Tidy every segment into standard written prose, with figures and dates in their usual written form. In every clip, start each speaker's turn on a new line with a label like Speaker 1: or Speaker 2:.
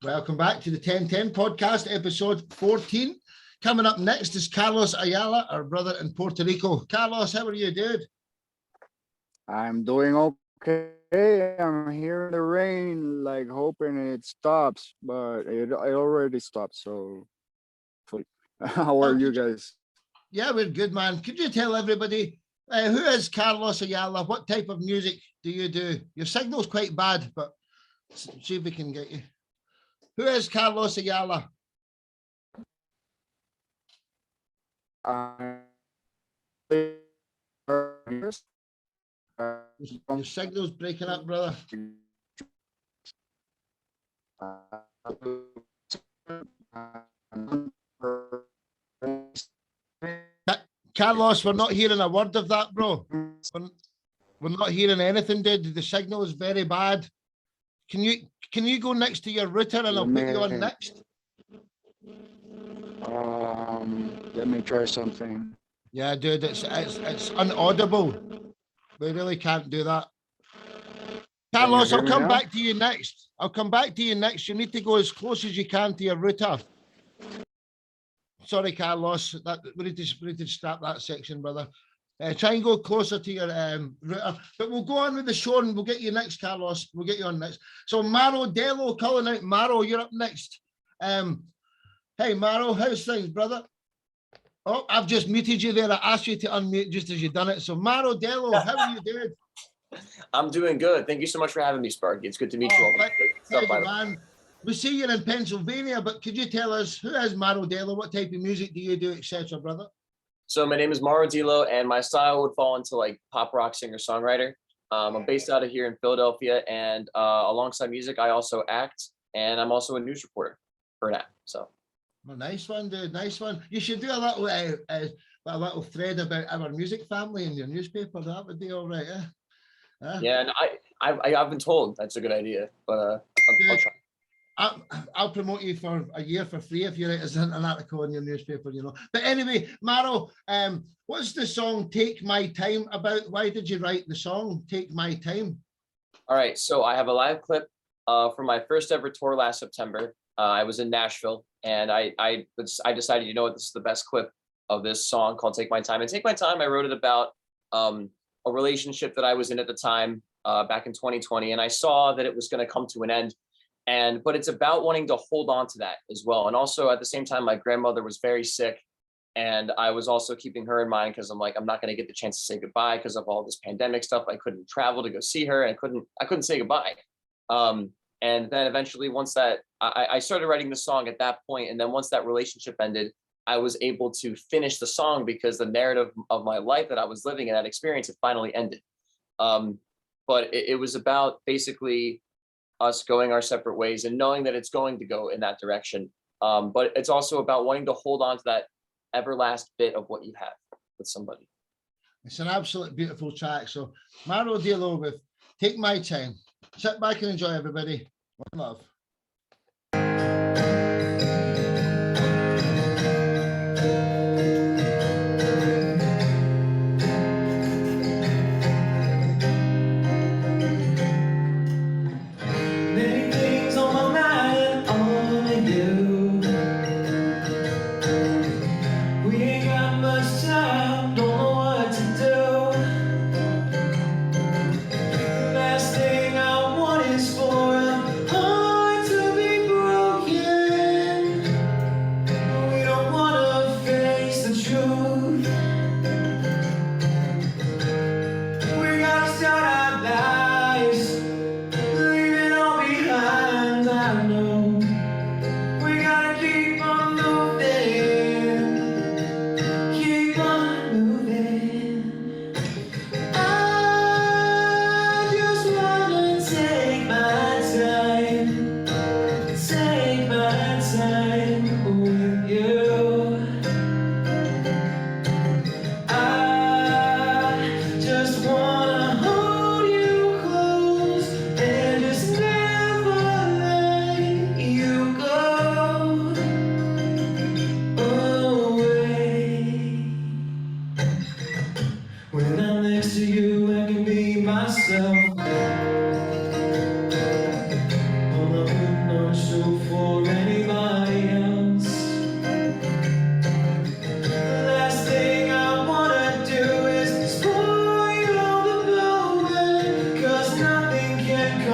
Speaker 1: Welcome back to the 1010 podcast, episode 14. Coming up next is Carlos Ayala, our brother in Puerto Rico. Carlos, how are you, dude?
Speaker 2: I'm doing okay. I'm here in the rain, like hoping it stops, but it already stopped. So, how are you guys?
Speaker 1: Yeah, we're good, man. Could you tell everybody who is Carlos Ayala? What type of music do you do? Your signal's quite bad, but see if we can get you. Who is Carlos Ayala? Your signal's breaking up, brother. Carlos, we're not hearing a word of that, bro. We're not hearing anything, dude. The signal is very bad. Can you go next to your router and I'll put you on next?
Speaker 2: Let me try something.
Speaker 1: Yeah, dude, it's unaudible. We really can't do that. Carlos, I'll come back to you next. You need to go as close as you can to your router. Sorry, Carlos. We need to stop that section, brother. Try and go closer to your router. But we'll go on with the show and we'll get you next, Carlos. We'll get you on next. So Maro Dello calling out. Maro, you're up next. Hey, Maro, how's things, brother? Oh, I've just muted you there. I asked you to unmute just as you've done it. So Maro Dello, how are you doing?
Speaker 3: I'm doing good. Thank you so much for having me, Sparky. It's good to meet you all.
Speaker 1: Pleasure, man. We see you're in Pennsylvania, but could you tell us who is Maro Dello? What type of music do you do, etc., brother?
Speaker 3: So my name is Maro Dello, and my style would fall into like pop rock singer-songwriter. I'm based out of here in Philadelphia, and alongside music, I also act, and I'm also a news reporter for now. So,
Speaker 1: well, nice one, dude. Nice one. You should do a little thread about our music family in your newspaper. That would be all right.
Speaker 3: Yeah, and I've been told that's a good idea, but I'll try.
Speaker 1: I'll promote you for a year for free if you write us an article in your newspaper, you know. But anyway, Maro, what's the song Take My Time about? Why did you write the song Take My Time?
Speaker 3: All right, so I have a live clip from my first ever tour last September. I was in Nashville, and I decided, you know what, this is the best clip of this song called Take My Time. And Take My Time, I wrote it about a relationship that I was in at the time back in 2020, and I saw that it was going to come to an end. But it's about wanting to hold on to that as well. And also at the same time, my grandmother was very sick, and I was also keeping her in mind because I'm like, I'm not going to get the chance to say goodbye because of all this pandemic stuff. I couldn't travel to go see her, and I couldn't say goodbye. And then eventually, once that I started writing the song at that point, and then once that relationship ended, I was able to finish the song because the narrative of my life that I was living in that experience had finally ended. But it was about basically us going our separate ways and knowing that it's going to go in that direction. But it's also about wanting to hold on to that everlast bit of what you have with somebody.
Speaker 1: It's an absolute beautiful track. So Maro Dello with Take My Time. Sit back and enjoy, everybody. One love.
Speaker 4: Last thing I want is for a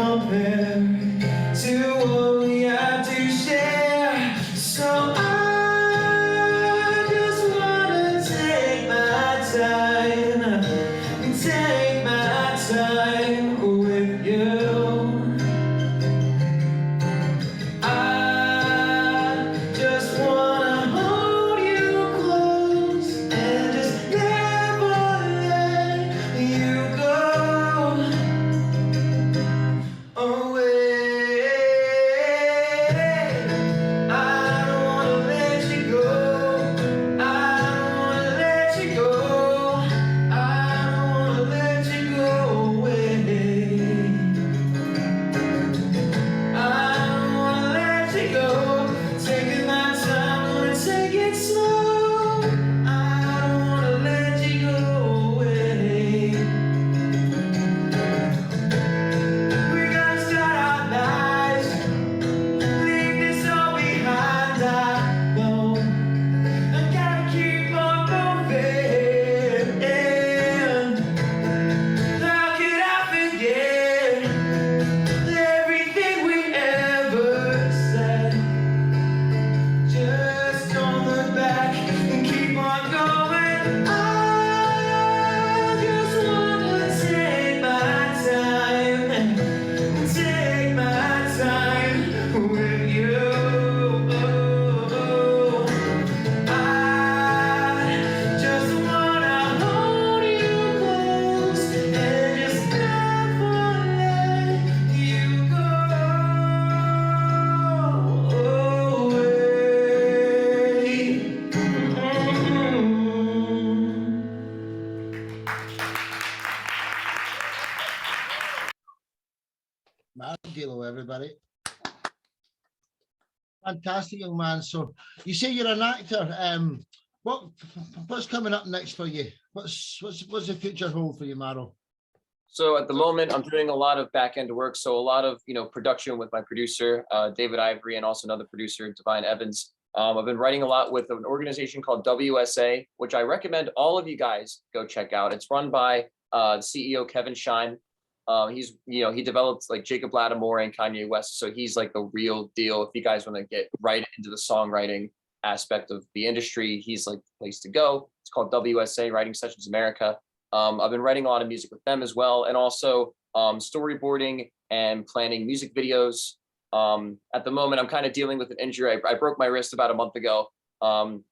Speaker 4: compare to what we have to share. So I just wanna take my time with you. I just wanna hold you close and just never let you go away. I don't wanna let you go. I don't wanna let you go. I don't wanna let you go away. I don't wanna let you go. Taking my time, wanna take it slow. I don't wanna let you go away. We gotta start our lives, leave this all behind. I know I gotta keep on moving. How could I forget everything we ever said? Just don't look back and keep on going. I just wanna take my time with you. I just wanna hold you close and just never let you go
Speaker 1: Hello, everybody. Fantastic, young man. So you say you're an actor. What's coming up next for you? What's the future hold for you, Maro?
Speaker 3: So at the moment, I'm doing a lot of back end work. So a lot of production with my producer, David Ivory, and also another producer, Divine Evans. I've been writing a lot with an organization called WSA, which I recommend all of you guys go check out. It's run by CEO Kevin Shine. He's he developed like Jacob Lattimore and Kanye West, so he's like the real deal. If you guys want to get right into the songwriting aspect of the industry, he's like the place to go. It's called WSA, Writing Sessions America. I've been writing a lot of music with them as well, and also storyboarding and planning music videos. At the moment, I'm kind of dealing with an injury. I broke my wrist about a month ago,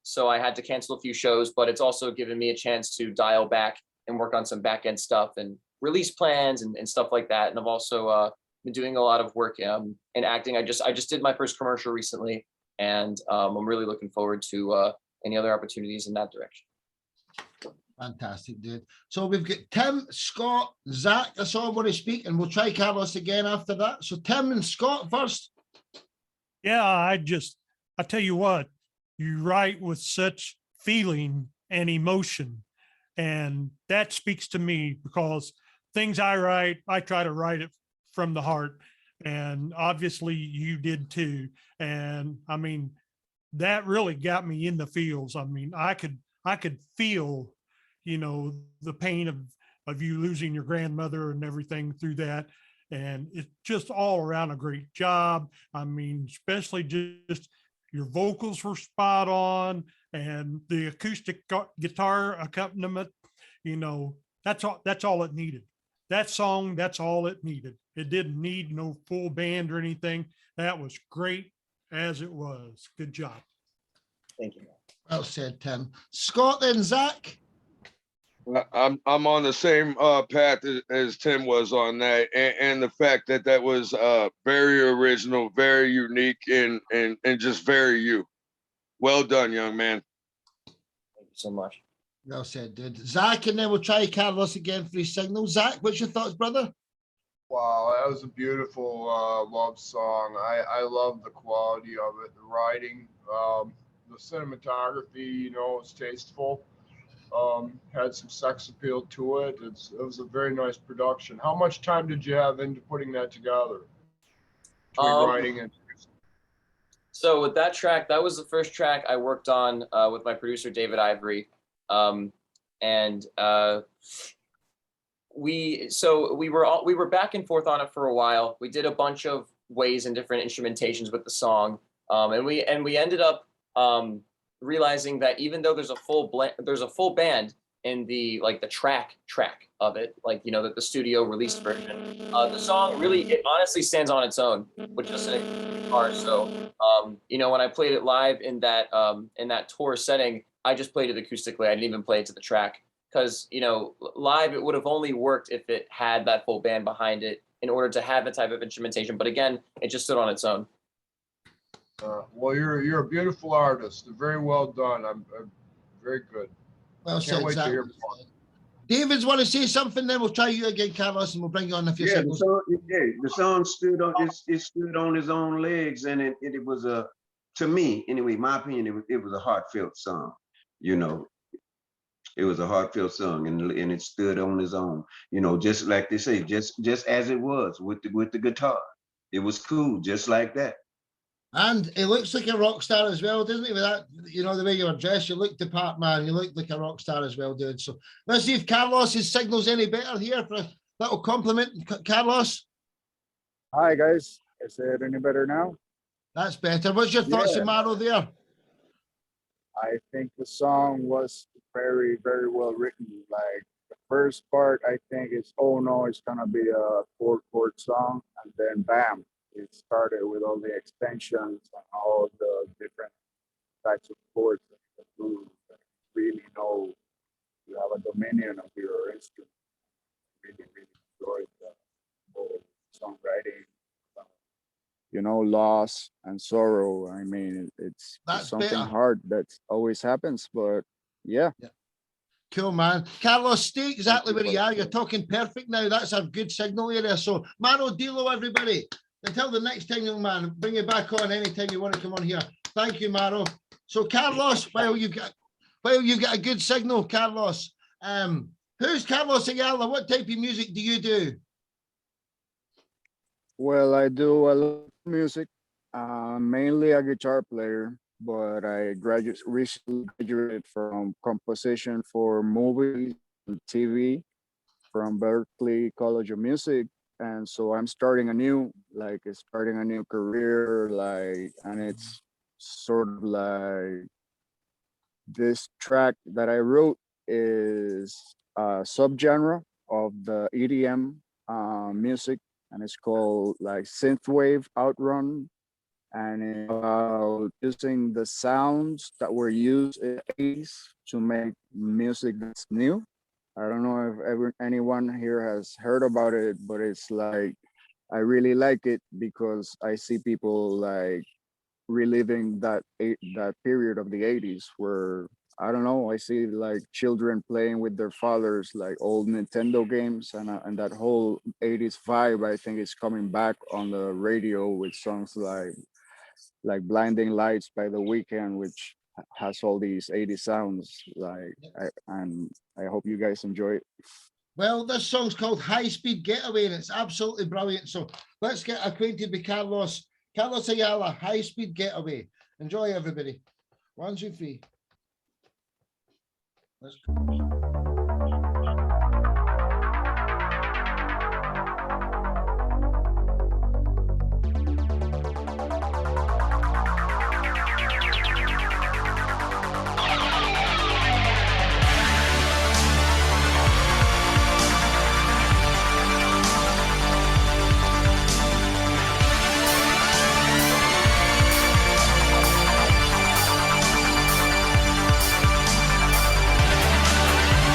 Speaker 3: so I had to cancel a few shows, but it's also given me a chance to dial back and work on some back end stuff and release plans and stuff like that. And I've also been doing a lot of work in acting. I just did my first commercial recently, and I'm really looking forward to any other opportunities in that direction.
Speaker 1: Fantastic, dude. So we've got Tim, Scott, Zach. That's all I want to speak, and we'll try Carlos again after that. So Tim and Scott first.
Speaker 5: Yeah, I tell you what, you write with such feeling and emotion, and that speaks to me because things I write, I try to write it from the heart, and obviously you did too. And I mean, that really got me in the feels. I mean, I could feel, the pain of you losing your grandmother and everything through that. And it's just all around a great job. I mean, especially just your vocals were spot on, and the acoustic guitar accompaniment, that's all it needed. That song, that's all it needed. It didn't need no full band or anything. That was great as it was. Good job.
Speaker 3: Thank you.
Speaker 1: Well said, Tim. Scott, then Zach.
Speaker 6: I'm on the same path as Tim was on that, and the fact that was very original, very unique, and just very you. Well done, young man.
Speaker 3: Thank you so much.
Speaker 1: Well said, dude. Zach, and then we'll try Carlos again for his signal. Zach, what's your thoughts, brother?
Speaker 7: Wow, that was a beautiful love song. I love the quality of it, the writing, the cinematography. It's tasteful. Had some sex appeal to it. It was a very nice production. How much time did you have into putting that together? Between writing and
Speaker 3: So with that track, that was the first track I worked on with my producer David Ivory, and we were back and forth on it for a while. We did a bunch of ways and different instrumentations with the song, and we ended up realizing that even though there's a full band in the track of it, like, you know, that the studio released version, the song really, it honestly stands on its own with just an guitar. So you know, when I played it live in that tour setting, I just played it acoustically. I didn't even play it to the track, because, you know, live it would have only worked if it had that full band behind it in order to have the type of instrumentation. But again, it just stood on its own.
Speaker 7: Well, you're a beautiful artist. Very well done. I'm very good.
Speaker 1: Well
Speaker 7: Can't
Speaker 1: said,
Speaker 7: wait to
Speaker 1: Zach.
Speaker 7: hear more.
Speaker 1: David's want to say something, then we'll try you again, Carlos, and we'll bring you on a few
Speaker 8: Yeah,
Speaker 1: seconds.
Speaker 8: the song stood on it stood on its own legs, and it was to me anyway, my opinion, it was a heartfelt song. You know, it was a heartfelt song, and it stood on its own. You know, just like they say, just as it was with the guitar, it was cool, just like that.
Speaker 1: And he looks like a rock star as well, doesn't he? With that, you know, the way you're dressed, you look the part, man. You look like a rock star as well, dude. So let's see if Carlos's signal's any better here for a little compliment. Carlos,
Speaker 2: Hi guys, is it any better now?
Speaker 1: that's better. What's your thoughts
Speaker 8: Yeah.
Speaker 1: on Maro there?
Speaker 2: I think the song was very, very well written. Like the first part, I think is, oh no, it's gonna be a 4-chord song, and then bam, it started with all the extensions and all the different types of chords that you can do. That really know you have a dominion of your instrument. Really, really enjoyed the whole songwriting. You know, loss and sorrow. I mean, it's
Speaker 1: That's
Speaker 2: something
Speaker 1: better.
Speaker 2: hard that always happens, but yeah.
Speaker 1: Cool, man. Carlos, stay exactly
Speaker 2: you
Speaker 1: where
Speaker 2: for
Speaker 1: you
Speaker 2: the
Speaker 1: are. You're
Speaker 2: call.
Speaker 1: talking perfect now. That's a good signal area. So, Maro Dilo, everybody. Until the next time, young man, bring you back on anytime you want to come on here. Thank you, Maro. So, Carlos, while you've got a good signal, Carlos, who's Carlos Ayala? What type of music do you do?
Speaker 2: Well, I do a lot of music, mainly a guitar player, but I recently graduated from composition for movies and TV from Berkeley College of Music. And so I'm starting starting a new career, and it's sort of like this track that I wrote is a subgenre of the EDM music, and it's called like synthwave outrun, and it's about using the sounds that were used in the 80s to make music that's new. I don't know if anyone here has heard about it, but it's like, I really like it because I see people like reliving that period of the 80s where, I don't know, I see like children playing with their fathers, like old Nintendo games, and that whole 80s vibe, I think, is coming back on the radio with songs like Blinding Lights by The Weeknd, which has all these 80s sounds. And I hope you guys enjoy it.
Speaker 1: Well, this song's called High Speed Getaway, and it's absolutely brilliant. So let's get acquainted with Carlos. Carlos Ayala, High Speed Getaway. Enjoy, everybody. 1, 2, 3. Let's go.
Speaker 4: I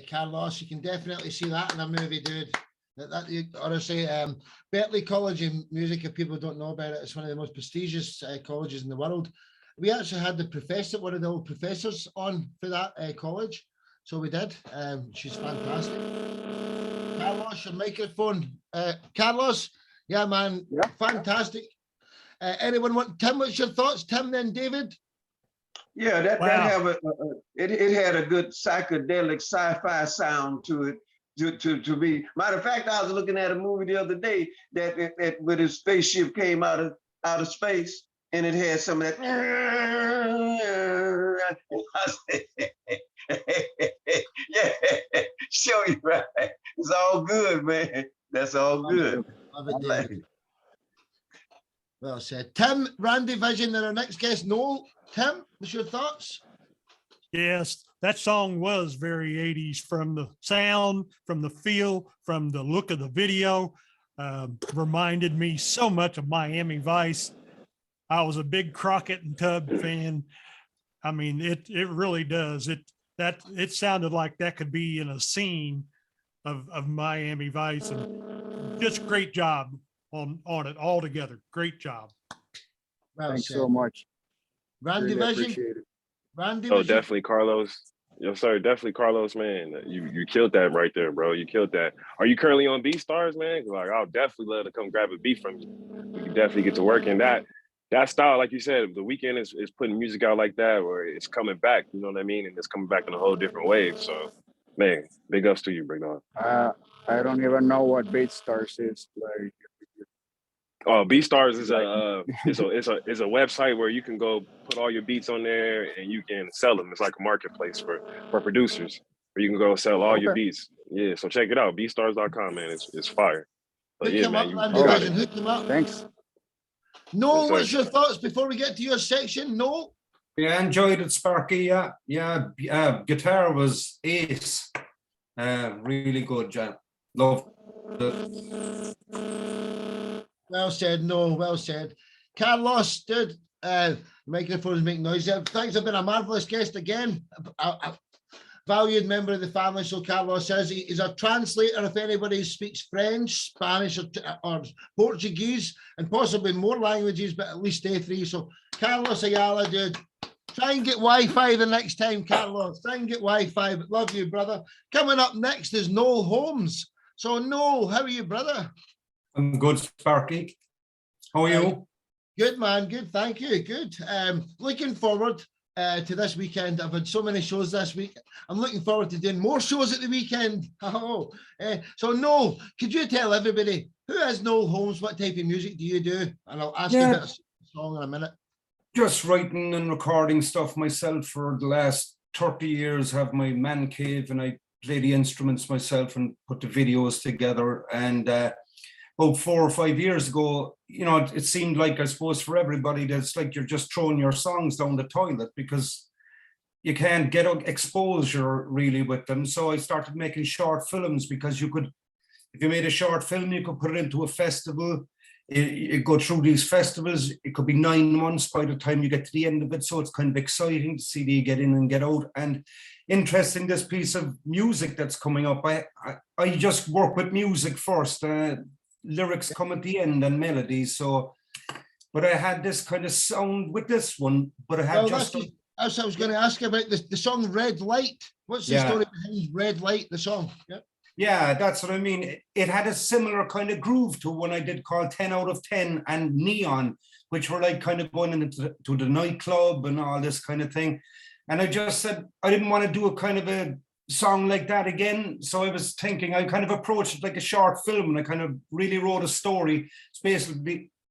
Speaker 1: Carlos, you can definitely see that in a movie, dude. Honestly, Berkeley College of Music, if people don't know about it, it's one of the most prestigious colleges in the world. We actually had the professor, one of the old professors on for that college. So we did. She's fantastic. Carlos, your microphone. Carlos, yeah, man,
Speaker 2: Yeah.
Speaker 1: Fantastic. Anyone want, Tim, what's your thoughts? Tim, then David?
Speaker 8: Yeah, that
Speaker 5: Wow.
Speaker 8: have it had a good psychedelic sci-fi sound to it. To be matter of fact, I was looking at a movie the other day that with his spaceship came out of space, and it had some of that. Yeah, show you right. It's all good, man. That's all good.
Speaker 1: Love it, David. Well said. Tim, Randy Vision, and our next guest, Noel. Tim, what's your thoughts?
Speaker 5: Yes, that song was very 80s from the sound, from the feel, from the look of the video. Reminded me so much of Miami Vice. I was a big Crockett and Tubb fan. I mean, it really does. It sounded like that could be in a scene of Miami Vice, and just great job on it all together. Great job.
Speaker 1: Well
Speaker 2: Thanks
Speaker 1: said.
Speaker 2: so much.
Speaker 1: Randy
Speaker 2: Really
Speaker 1: Vision.
Speaker 2: appreciate it.
Speaker 1: Randy,
Speaker 9: Oh,
Speaker 1: what's your-
Speaker 9: definitely, Carlos. Yes, sir. Definitely, Carlos, man. You killed that right there, bro. You killed that. Are you currently on BeatStars, man? 'Cause, like, I'll definitely love to come grab a beat from you. We can definitely get to work in that style, like you said. The Weeknd is putting music out like that, where it's coming back. You know what I mean? And it's coming back in a whole different wave. So, man, big ups to you, big dog.
Speaker 2: I don't even know what BeatStars is. Like,
Speaker 9: Oh, BeatStars is a website where you can go put all your beats on there and you can sell them. It's like a marketplace for producers where you can go sell all your
Speaker 2: Okay.
Speaker 9: beats. Yeah, so check it out, beatstars.com, man. It's fire. But
Speaker 1: Hook
Speaker 9: yeah,
Speaker 1: him
Speaker 9: man,
Speaker 1: up,
Speaker 9: you
Speaker 1: Randy
Speaker 9: got
Speaker 1: Vision.
Speaker 9: it.
Speaker 1: Hook him up.
Speaker 2: thanks.
Speaker 1: Noel,
Speaker 9: Yes, sir.
Speaker 1: what's your thoughts before we get to your section? Noel?
Speaker 10: Yeah, I enjoyed it, Sparky. Yeah. Guitar was ace. Really good, John. Love it.
Speaker 1: Well said, Noel. Well said. Carlos, dude, microphones make noise. Thanks for being a marvelous guest again. A valued member of the family. So Carlos says he's a translator if anybody speaks French, Spanish, or Portuguese, and possibly more languages, but at least A3. So Carlos Ayala, dude, try and get Wi-Fi the next time, Carlos. Try and get Wi-Fi, but love you, brother. Coming up next is Noel Holmes. So Noel, how are you, brother?
Speaker 10: I'm good, Sparky. How are you?
Speaker 1: Good, man. Good. Thank you. Good. Looking forward to this weekend. I've had so many shows this week. I'm looking forward to doing more shows at the weekend. Oh, so Noel, could you tell everybody who is Noel Holmes? What type of music do you do? And I'll ask you about a song in a minute.
Speaker 10: Just writing and recording stuff myself for the last 30 years. Have my man cave and I play the instruments myself and put the videos together. And about 4 or 5 years ago, you know, it seemed like, I suppose, for everybody, that's like you're just throwing your songs down the toilet because you can't get exposure really with them. So I started making short films because you could, if you made a short film, you could put it into a festival. You go through these festivals, it could be 9 months by the time you get to the end of it. So it's kind of exciting to see you get in and get out. And interesting, this piece of music that's coming up. I just work with music first. Lyrics come at the end and melodies. So, but I had this kind of sound with this one, but I had
Speaker 1: Well,
Speaker 10: just.
Speaker 1: that's what I was going to ask you about the song Red Light. What's the story behind Red Light, the song? Yeah.
Speaker 10: Yeah, that's what I mean. It had a similar kind of groove to one I did called 10 out of 10 and Neon, which were like kind of going into the nightclub and all this kind of thing. And I just said, I didn't want to do a kind of a song like that again. So I was thinking, I kind of approached it like a short film and I kind of really wrote a story. It's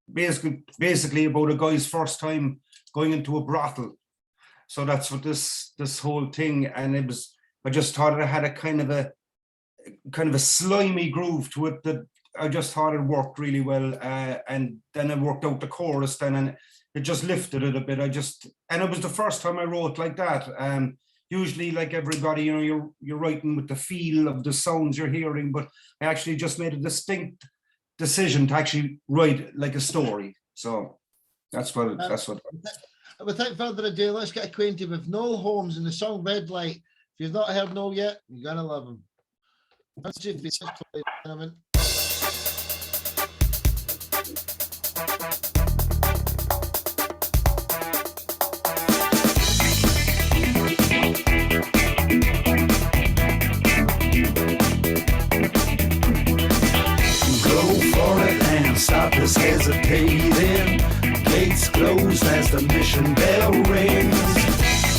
Speaker 10: basically about a guy's first time going into a brothel. So that's what this whole thing, and it was, I just thought it had a kind of a slimy groove to it that I just thought it worked really well. And then I worked out the chorus then, and it just lifted it a bit. And it was the first time I wrote like that. Usually, like everybody, you know, you're writing with the feel of the sounds you're hearing, but I actually just made a distinct decision to actually write like a story. So that's what.
Speaker 1: Without further ado, let's get acquainted with Noel Holmes and the song Red Light you've not heard No yet, you're gonna love him.
Speaker 4: Go for it and stop us hesitating. Gates closed as the mission bell rings.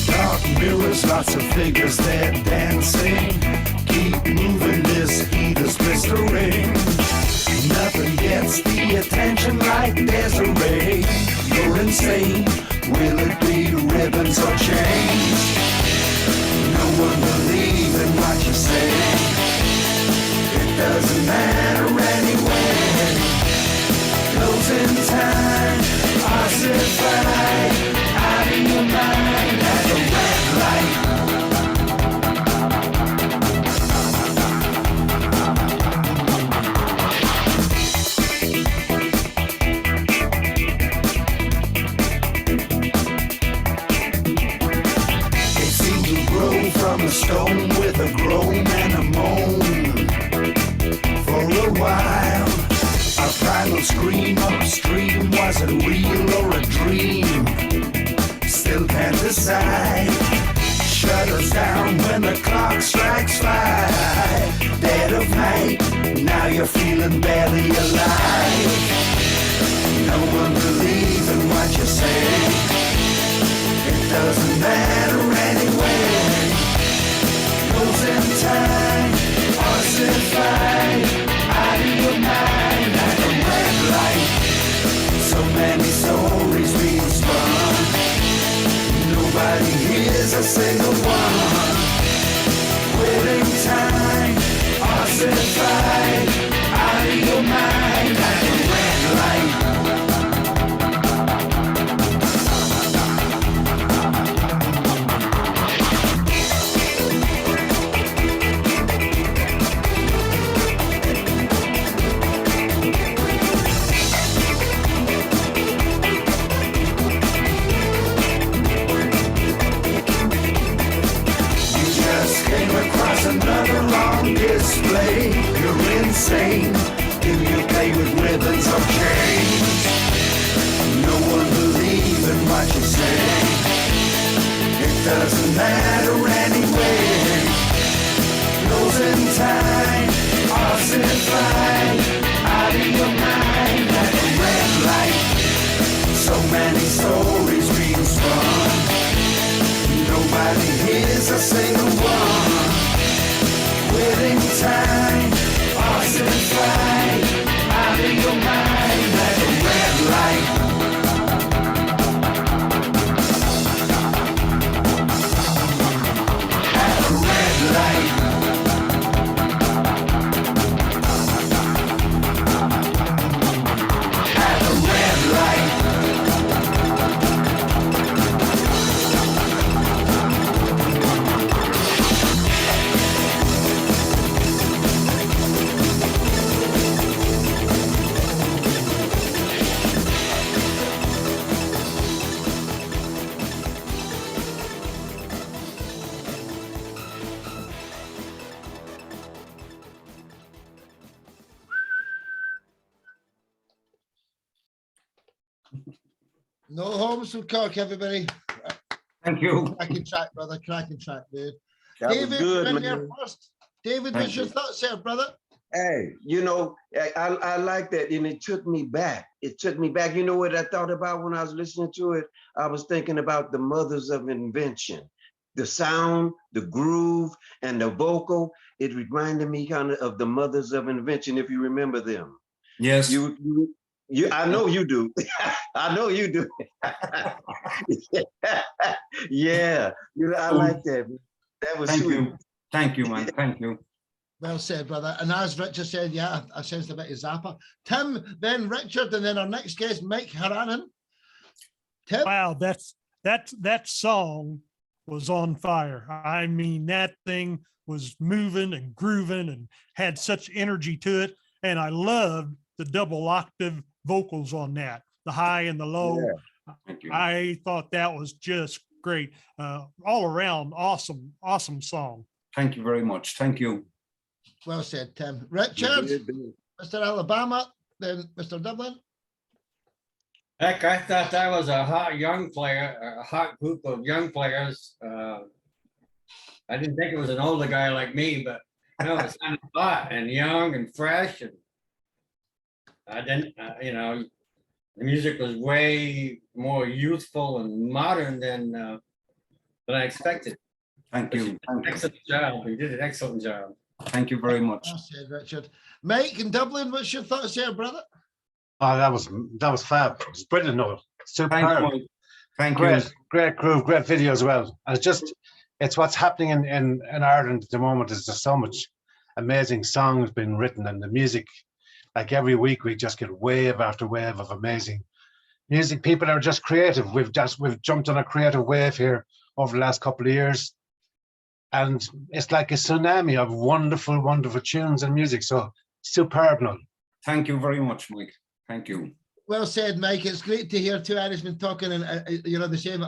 Speaker 4: Dark mirrors, lots of figures there dancing. Keep moving, this heat is blistering. Nothing gets the attention like Desiree. You're insane. Will it be ribbons or chains? No one believes in what you say. It doesn't matter anyway. Closing time, ossified, out of your mind at the red light. It seemed to grow from a stone with a groan and a moan. For a while, a primal scream upstream, was it real or a dream? Still can't decide. Shut us down when the clock strikes 5. Dead of night, now you're feeling barely alive. No one believes in what you say. It doesn't matter anyway. Closing time, ossified, out of your mind like a red light. So many stories being spun. Nobody hears a single one. Waiting time, ossified, out of your mind like a red light. Another long display. You're insane. Do you play with ribbons or chains? No one believes in what you say. It doesn't matter anyway. Closing time, ossified, out of your mind like a red light. So many stories being spun. Nobody hears a single one. Waiting time, ossified, out of your mind like a red light. At a red light. At a red light.
Speaker 1: No homes from Cork, everybody.
Speaker 10: Thank you.
Speaker 1: Cracking track, brother. Cracking track, dude.
Speaker 8: That was
Speaker 1: David,
Speaker 8: good,
Speaker 1: been there
Speaker 8: man.
Speaker 1: first. David,
Speaker 10: Thank
Speaker 1: what's your
Speaker 10: you.
Speaker 1: thoughts there, brother?
Speaker 8: Hey, you know, I like that, and it took me back. It took me back. You know what I thought about when I was listening to it? I was thinking about the mothers of invention. The sound, the groove, and the vocal. It reminded me kind of the mothers of invention, if you remember them.
Speaker 10: Yes.
Speaker 8: I know you do. I know you do. Yeah, you know, I like that. That was
Speaker 10: Thank
Speaker 8: sweet.
Speaker 10: you. Thank you, man. Thank you.
Speaker 1: Well said, brother. And as Richard said, yeah, I sensed a bit of Zappa. Tim, then Richard, and then our next guest, Mike Haranen. Tim?
Speaker 5: Wow, that song was on fire. I mean, that thing was moving and grooving and had such energy to it. And I loved the double octave vocals on that, the high and the low.
Speaker 10: Thank you.
Speaker 5: I thought that was just great. All around, awesome song.
Speaker 10: Thank you very much. Thank you.
Speaker 1: Well said, Tim. Richard, Mr. Alabama, then Mr. Dublin.
Speaker 11: Heck, I thought that was a hot young player, a hot group of young players. I didn't think it was an older guy like me, but no, it sounded hot and young and fresh. And I didn't, the music was way more youthful and modern than I expected.
Speaker 10: Thank you.
Speaker 11: Excellent job. You did an excellent job.
Speaker 10: Thank you very much.
Speaker 1: Well said, Richard. Mike in Dublin, what's your thoughts here, brother?
Speaker 12: Oh, that was fab. It's brilliant, Noel. Super.
Speaker 10: Thank
Speaker 12: Great,
Speaker 10: you.
Speaker 12: great groove, great video as well. And it's what's happening in Ireland at the moment. Is there's so much amazing songs being written, and the music, like every week we just get wave after wave of amazing music. People are just creative. We've jumped on a creative wave here over the last couple of years, and it's like a tsunami of wonderful, wonderful tunes and music. So superb, Noel.
Speaker 10: Thank you very much, Mike. Thank you.
Speaker 1: Well said, Mike. It's great to hear two Irishmen talking, and the same.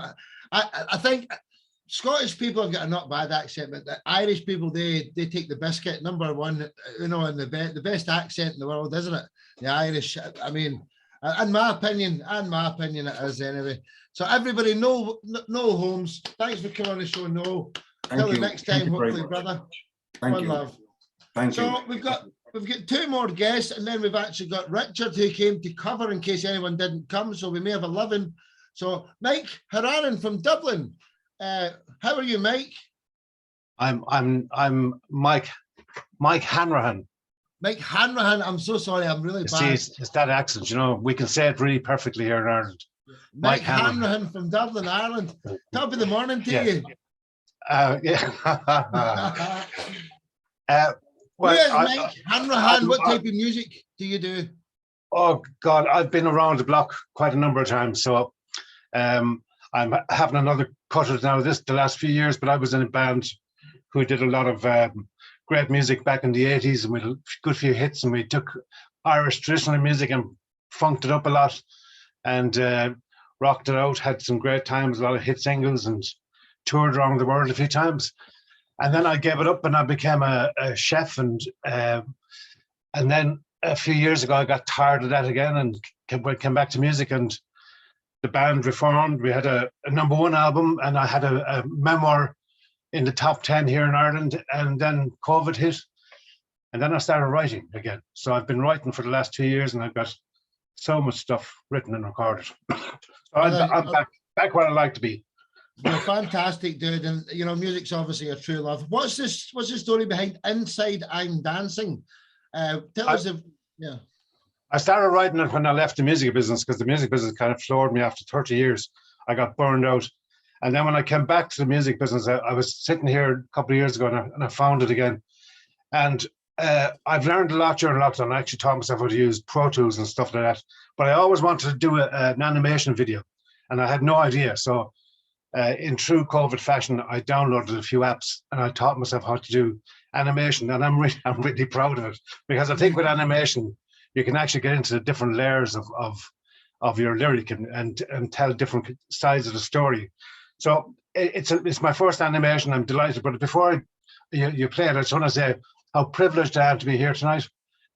Speaker 1: I think Scottish people have got a not bad accent, but the Irish people, they take the biscuit, number one, and the best accent in the world, isn't it? The Irish. I mean, in my opinion, it is anyway. So everybody, no Holmes. Thanks for coming on the show, Noel. Till the next time, hopefully, brother. One love.
Speaker 10: Thank you.
Speaker 1: So we've got two more guests, and then we've actually got Richard, who came to cover in case anyone didn't come. So we may have 11. So Mike Hararan from Dublin. How are you, Mike?
Speaker 12: I'm Mike Hanrahan.
Speaker 1: Mike Hanrahan. I'm so sorry. I'm really bad.
Speaker 12: See, it's that accent. We can say it really perfectly here in Ireland.
Speaker 1: Mike Hanrahan from Dublin, Ireland. Top of the morning to you.
Speaker 12: Yeah.
Speaker 1: Who is Mike Hanrahan? What type of music do you do?
Speaker 12: Oh God, I've been around the block quite a number of times. So I'm having another cut at now the last few years, but I was in a band who did a lot of great music back in the 80s, and we had a good few hits, and we took Irish traditional music and funked it up a lot and rocked it out, had some great times, a lot of hit singles, and toured around the world a few times. And then I gave it up and I became a chef, and then a few years ago I got tired of that again and came back to music, and the band reformed. We had a #1 album, and I had a memoir in the top 10 here in Ireland, and then COVID hit, and then I started writing again. So I've been writing for the last 2 years, and I've got so much stuff written and recorded. So I'm back where I like to be.
Speaker 1: You're fantastic, dude, and music's obviously a true love. What's the story behind Inside I'm Dancing? Tell us
Speaker 12: I started writing it when I left the music business, because the music business kind of floored me after 30 years. I got burned out. And then when I came back to the music business, I was sitting here a couple of years ago, and I found it again. And I've learned a lot during lockdown. I actually taught myself how to use Pro Tools and stuff like that. But I always wanted to do an animation video, and I had no idea. So in true COVID fashion, I downloaded a few apps, and I taught myself how to do animation. And I'm really proud of it, because I think with animation, you can actually get into the different layers of your lyric and tell different sides of the story. So it's my first animation. I'm delighted. But before you play it, I just want to say how privileged I am to be here tonight.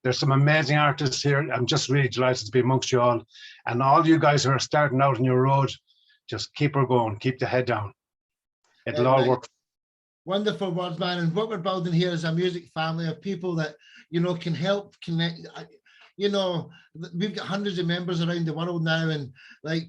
Speaker 12: There's some amazing artists here. I'm just really delighted to be amongst you all. And all you guys who are starting out on your road, just keep her going, keep the head down. It'll all work.
Speaker 1: Wonderful words, man. And what we're building here is a music family of people that, can help connect. We've got hundreds of members around the world now, and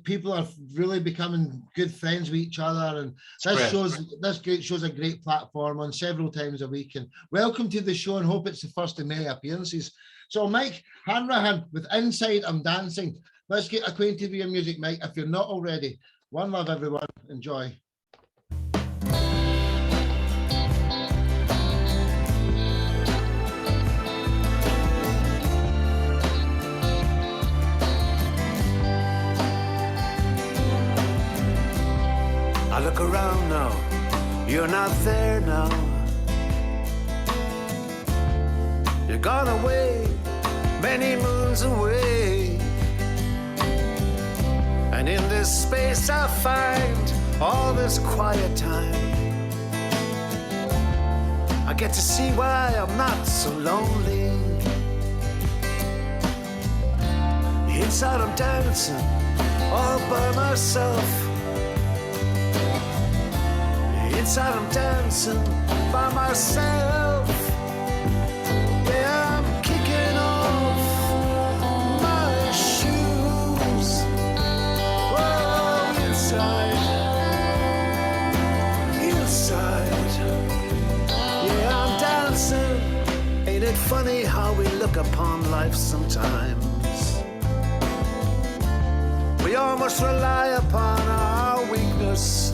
Speaker 1: people are really becoming good friends with each other. And this shows a great platform on several times a week. And welcome to the show, and hope it's the first of many appearances. So Mike Hanrahan with Inside I'm Dancing. Let's get acquainted with your music, Mike, if you're not already. One love, everyone. Enjoy.
Speaker 4: I look around now, you're not there now. You're gone away, many moons away. And in this space I find all this quiet time. I get to see why I'm not so lonely. Inside I'm dancing all by myself. Inside I'm dancing by myself. Yeah, I'm kicking off my shoes. Whoa, inside. Yeah, I'm dancing. Ain't it funny how we look upon life sometimes? We almost rely upon our weakness.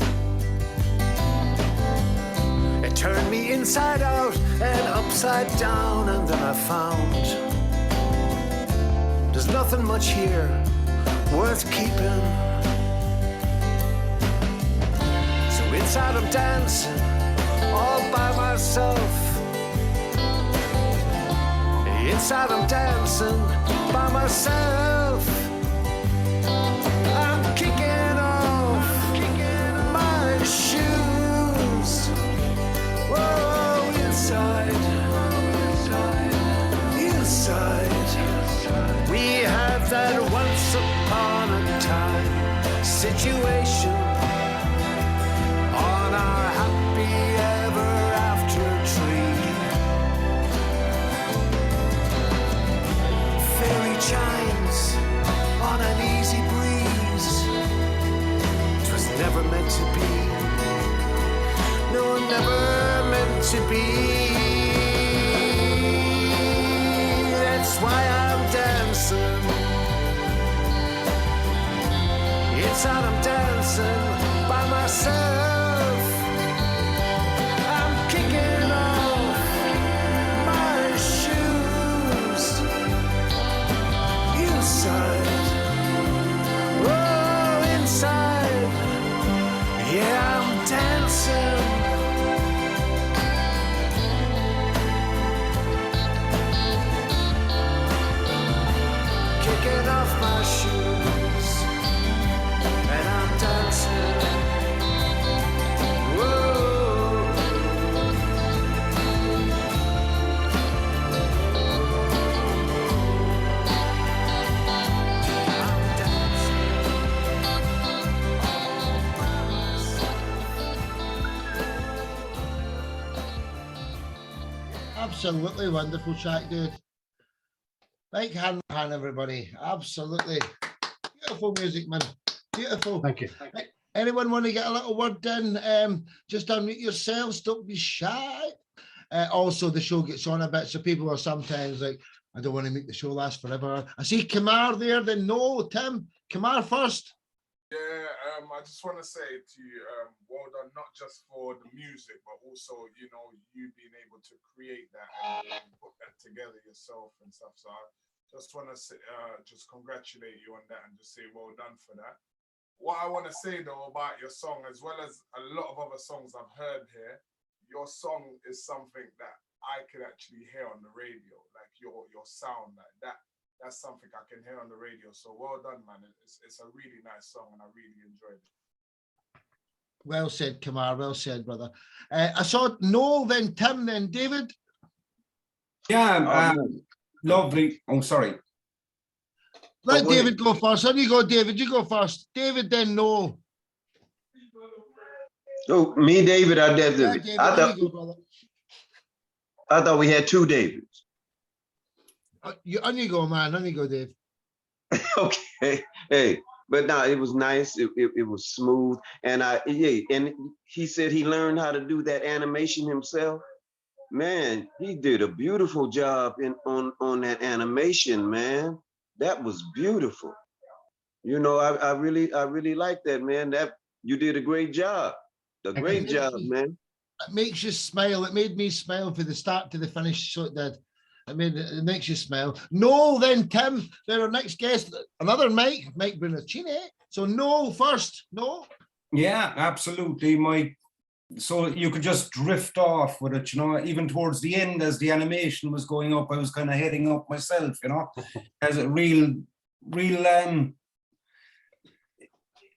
Speaker 4: It turned me inside out and upside down, and then I found there's nothing much here worth keeping. So inside I'm dancing all by myself. Inside I'm dancing by myself. I'm kicking off my shoes. Whoa, inside. We have that once upon a time situation on our happy ever after tree. Fairy chimes on an easy breeze. 'Twas never meant to be. No, never meant to be. That's why I'm dancing. Inside I'm dancing by myself. I'm kicking off my shoes. Inside. Oh, inside. Yeah, I'm dancing. Kicking off my shoes, and I'm dancing. Whoa. I'm dancing all by myself.
Speaker 1: Absolutely wonderful track, dude. Like hand in hand, everybody. Absolutely beautiful music, man. Beautiful.
Speaker 12: Thank you.
Speaker 1: Anyone want to get a little word in? Just unmute yourselves. Don't be shy. Also, the show gets on a bit, so people are sometimes like, I don't want to make the show last forever. I see Kamar there. Then no, Tim. Kamar first.
Speaker 7: Yeah, I just want to say to you, well done, not just for the music, but also, you know, you being able to create that and put that together yourself and stuff. So I just want to say, just congratulate you on that and just say well done for that. What I want to say though about your song, as well as a lot of other songs I've heard here, your song is something that I could actually hear on the radio, like your sound like that. That's something I can hear on the radio. So well done, man. It's a really nice song and I really enjoyed it.
Speaker 1: Well said, Kamar. Well said, brother. I saw Noel, then Tim, then David.
Speaker 10: Yeah, lovely. Oh, sorry.
Speaker 1: Let David go first. On you go, David. You go first. David, then Noel.
Speaker 8: Oh, me, David, I
Speaker 1: Yeah,
Speaker 8: definitely.
Speaker 1: David, on you go, brother.
Speaker 8: I thought we had two Davids.
Speaker 1: On you go, man. On you go, Dave.
Speaker 8: Okay. Hey, but no, it was nice. It was smooth. And and he said he learned how to do that animation himself. Man, he did a beautiful job on that animation, man. That was beautiful. You know, I really like that, man. That you did a great job. A great job, man.
Speaker 1: It makes you smile. It made me smile from the start to the finish. So it did. I mean, it makes you smile. Noel, then Tim. Then our next guest, another Mike Brunicini. So Noel first. Noel.
Speaker 10: Yeah, absolutely. So you could just drift off with it, you know, even towards the end as the animation was going up, I was kind of heading up myself, you know, as a real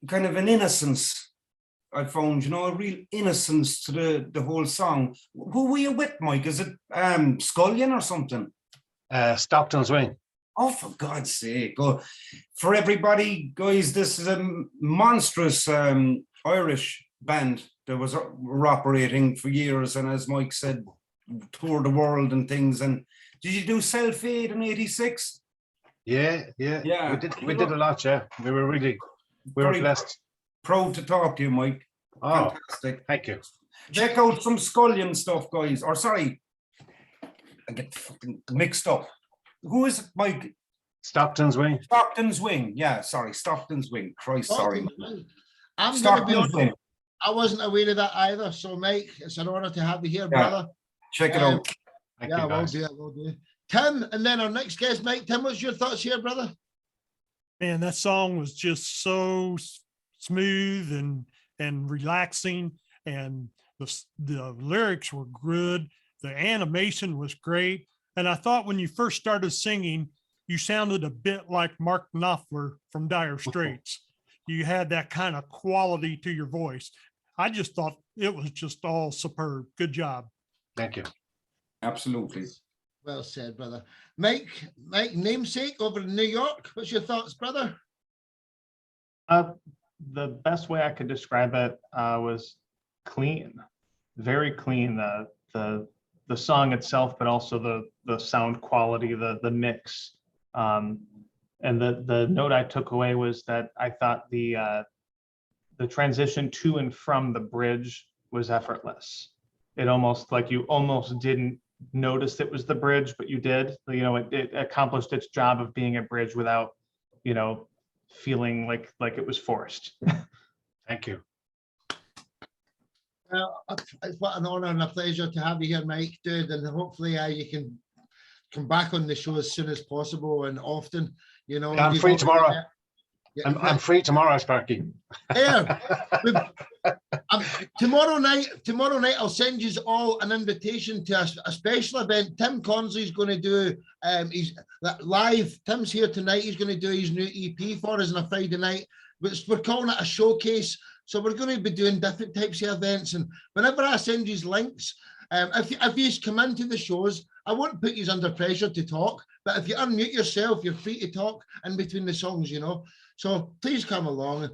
Speaker 10: kind of an innocence I found, you know, a real innocence to the whole song. Who were you with, Mike? Is it Scullion or something?
Speaker 12: Stockton's Wing.
Speaker 10: Oh, for God's sake. Oh, for everybody, guys, this is a monstrous Irish band that was were operating for years, and as Mike said, toured the world and things. And did you do Self-Aid in '86?
Speaker 12: Yeah.
Speaker 10: Yeah.
Speaker 12: We did a lot, yeah. We were
Speaker 10: Very
Speaker 12: blessed.
Speaker 10: proud to talk to you, Mike.
Speaker 12: Oh,
Speaker 10: Fantastic.
Speaker 12: thank you.
Speaker 10: Check out some Scullion stuff, guys. Or sorry, I get fucking mixed up. Who is it, Mike?
Speaker 12: Stockton's Wing.
Speaker 10: Stockton's Wing. Yeah, sorry, Stockton's Wing. Christ, sorry.
Speaker 1: I'm going to be
Speaker 10: Stockton's Wing.
Speaker 1: honest. I wasn't aware of that either. So, Mike, it's an honor to have you here,
Speaker 10: Yeah.
Speaker 1: brother.
Speaker 10: Check it out.
Speaker 12: Thank
Speaker 1: Yeah,
Speaker 12: you,
Speaker 1: we'll
Speaker 12: guys.
Speaker 1: do it. We'll do it. Tim, and then our next guest, Mike. Tim, what's your thoughts here, brother?
Speaker 5: Man, that song was just so smooth and relaxing, and the lyrics were good. The animation was great, and I thought when you first started singing, you sounded a bit like Mark Knopfler from Dire Straits. You had that kind of quality to your voice. I just thought it was just all superb. Good job.
Speaker 12: Thank you.
Speaker 10: Absolutely.
Speaker 1: Well said, brother. Mike, namesake over in New York. What's your thoughts, brother?
Speaker 13: The best way I could describe it was clean, very clean. The song itself, but also the sound quality, the mix. And the note I took away was that I thought the transition to and from the bridge was effortless. It almost like you almost didn't notice it was the bridge, but you did. You know, it accomplished its job of being a bridge without, you know, feeling like it was forced.
Speaker 12: Thank you.
Speaker 1: Well, it's what an honor and a pleasure to have you here, Mike, dude. And hopefully you can come back on the show as soon as possible and often. You know,
Speaker 12: I'm free tomorrow. I'm free tomorrow, Sparky.
Speaker 1: Here, tomorrow night, I'll send you all an invitation to a special event. Tim Consley's going to do he's live. Tim's here tonight. He's going to do his new EP for us on a Friday night. We're calling it a showcase. So we're going to be doing different types of events. And whenever I send you links, if you come into the shows, I won't put you under pressure to talk, but if you unmute yourself, you're free to talk in between the songs, you know. So please come along.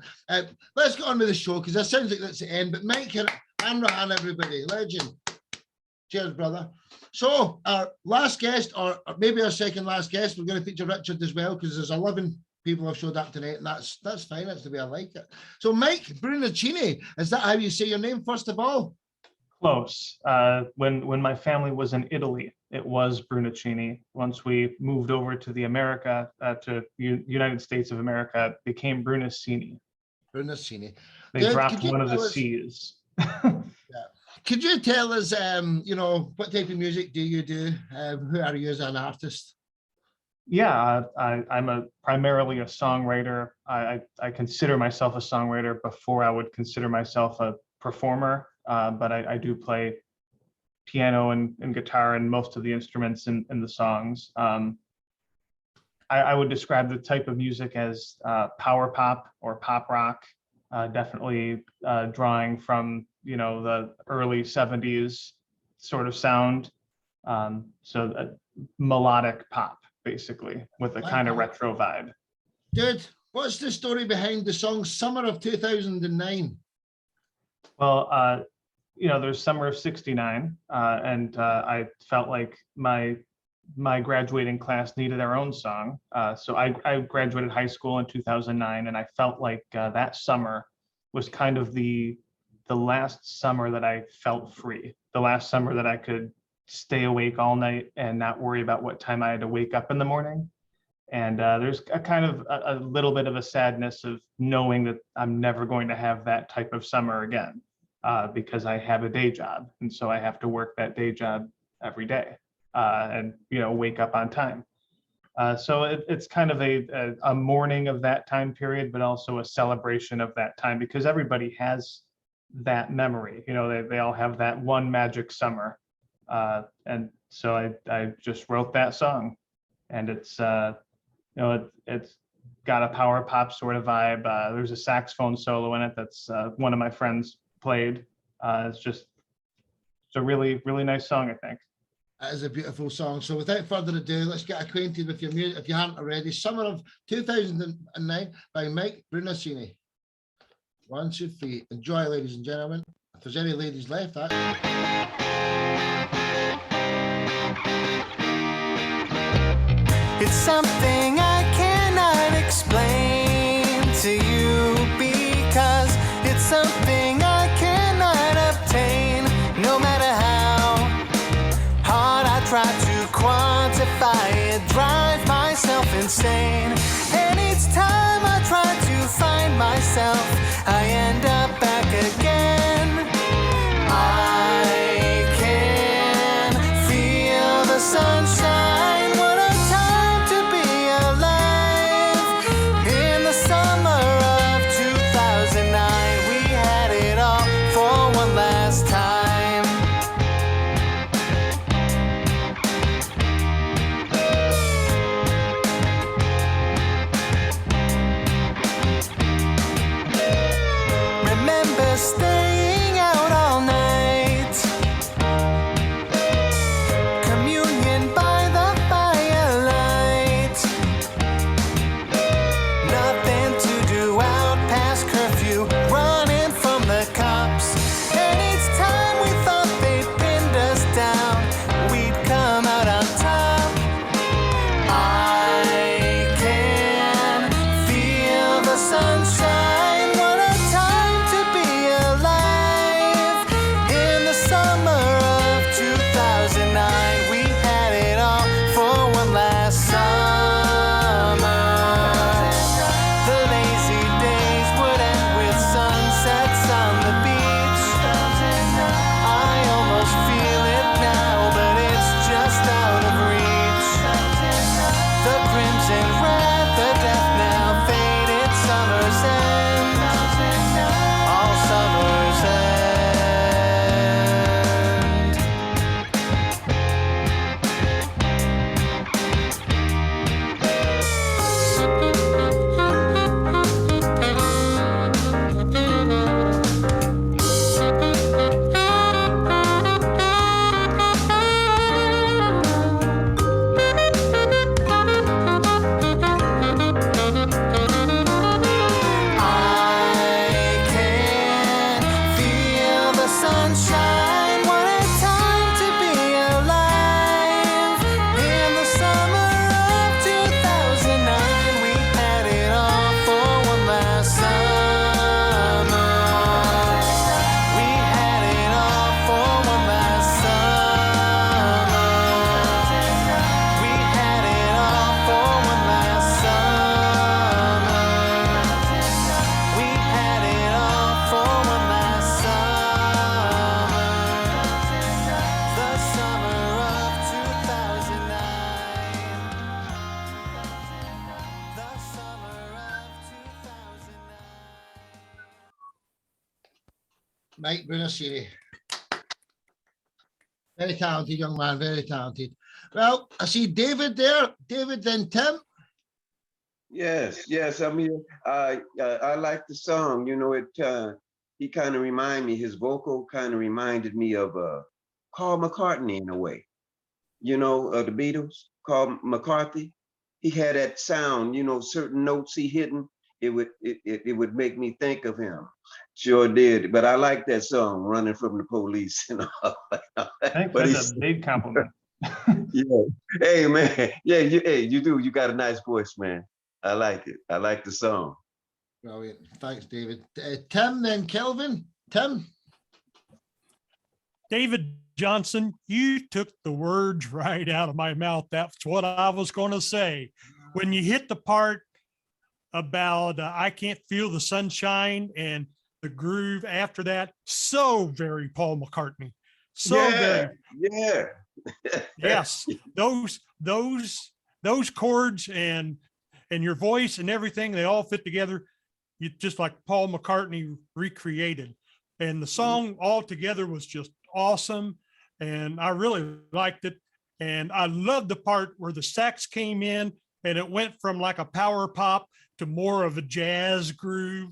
Speaker 1: Let's get on with the show because that sounds like that's the end. But Mike, Hanrahan, everybody, legend. Cheers, brother. So our last guest, or maybe our second last guest, we're going to feature Richard as well because there's 11 people have showed up tonight, and that's fine. That's the way I like it. So Mike Brunacini, is that how you say your name first of all?
Speaker 13: Close. When my family was in Italy, it was Brunacini. Once we moved over to the United States of America, it became Brunacini.
Speaker 1: Brunacini.
Speaker 13: They dropped one of the C's.
Speaker 1: Yeah. Could you tell us, you know, what type of music do you do? Who are you as an artist?
Speaker 13: Yeah, I'm primarily a songwriter. I consider myself a songwriter before I would consider myself a performer. But I do play piano and guitar and most of the instruments in the songs. I would describe the type of music as power pop or pop rock, definitely drawing from, you know, the early 70s sort of sound. So melodic pop, basically, with a kind of retro vibe.
Speaker 1: Dude, what's the story behind the song Summer of 2009?
Speaker 13: Well, you know, there's summer of '69, and I felt like my graduating class needed their own song. So I graduated high school in 2009, and I felt like that summer was kind of the last summer that I felt free, the last summer that I could stay awake all night and not worry about what time I had to wake up in the morning. And there's a kind of a little bit of a sadness of knowing that I'm never going to have that type of summer again. Because I have a day job, and so I have to work that day job every day, and, you know, wake up on time. So it's kind of a mourning of that time period, but also a celebration of that time because everybody has that memory. You know, they all have that one magic summer, and so I just wrote that song, and it's you know, it's got a power pop sort of vibe. There's a saxophone solo in it that's one of my friends played. It's a really, really nice song, I think.
Speaker 1: That is a beautiful song. So without further ado, let's get acquainted with your music, if you haven't already. Summer of 2009 by Mike Brunacini. 1, 2, 3. Enjoy, ladies and gentlemen. If there's any ladies left, that.
Speaker 4: It's something I cannot explain to you because it's something I cannot obtain. No matter how hard I try to quantify it, drive myself insane. And each time I try to find myself, I end up back again. I can feel the sunshine. What a time to be alive. In the summer of 2009, we had it all for one last time. Remember staying out all night, communion by the firelight. Nothing to do out past curfew, running from the cops. And each time we thought they'd pinned us down, we'd come out on top. I can feel the sunshine. What a time to be alive. In the summer of 2009, we had it all for one last summer. The lazy days would end with sunsets on the beach. I almost feel it now, but it's just out of reach. The crimson red, the death now faded summer's end. All summer's end. I can feel the sunshine. What a time to be alive. In the summer of 2009, we had it all for one last summer. We had it all for one last summer. We had it all for one last summer. We had it all for one last summer. The summer of 2009. The summer of 2009.
Speaker 1: Mike Brunacini. Very talented young man, very talented. Well, I see David there. David, then Tim.
Speaker 8: Yes. I mean, I like the song. You know, he kind of reminded me. His vocal kind of reminded me of Paul McCartney in a way. You know, the Beatles. Paul McCartney. He had that sound. You know, certain notes he hitting. It would make me think of him. Sure did. But I like that song, "Running from the Police." You know.
Speaker 13: I think
Speaker 8: But
Speaker 13: that's a big compliment.
Speaker 8: yeah. Hey man. Yeah. You do. You got a nice voice, man. I like it. I like the song.
Speaker 1: Brilliant. Thanks, David. Tim, then Kelvin. Tim.
Speaker 5: David Johnson, you took the words right out of my mouth. That's what I was going to say. When you hit the part about I can't feel the sunshine and the groove after that, so very Paul McCartney. So very.
Speaker 8: Yeah.
Speaker 5: Yes, those chords and your voice and everything, they all fit together. You just like Paul McCartney recreated, and the song altogether was just awesome. And I really liked it. And I loved the part where the sax came in and it went from like a power pop to more of a jazz groove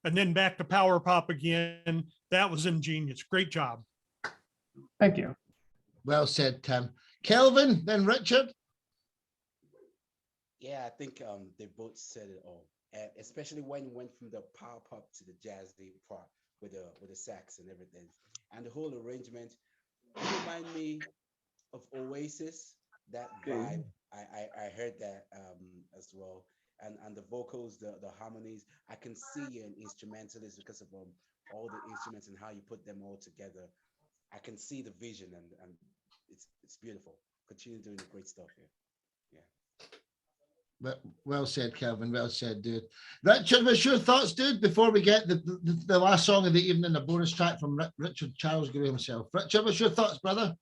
Speaker 5: and then back to power pop again. That was ingenious. Great job.
Speaker 13: Thank you.
Speaker 1: Well said, Tim. Kelvin, then Richard.
Speaker 14: Yeah, I think they both said it all, and especially when you went from the power pop to the jazzy part with the sax and everything, and the whole arrangement. It remind me of Oasis. That vibe, I heard that as well, and the vocals, the harmonies. I can see an instrumentalist because of all the instruments and how you put them all together. I can see the vision, and it's beautiful. Continue doing the great stuff here.
Speaker 1: Well said, Kelvin. Well said, dude. Richard, what's your thoughts, dude, before we get the last song of the evening, the bonus track from Richard Charles Grew himself? Richard, what's your thoughts, brother?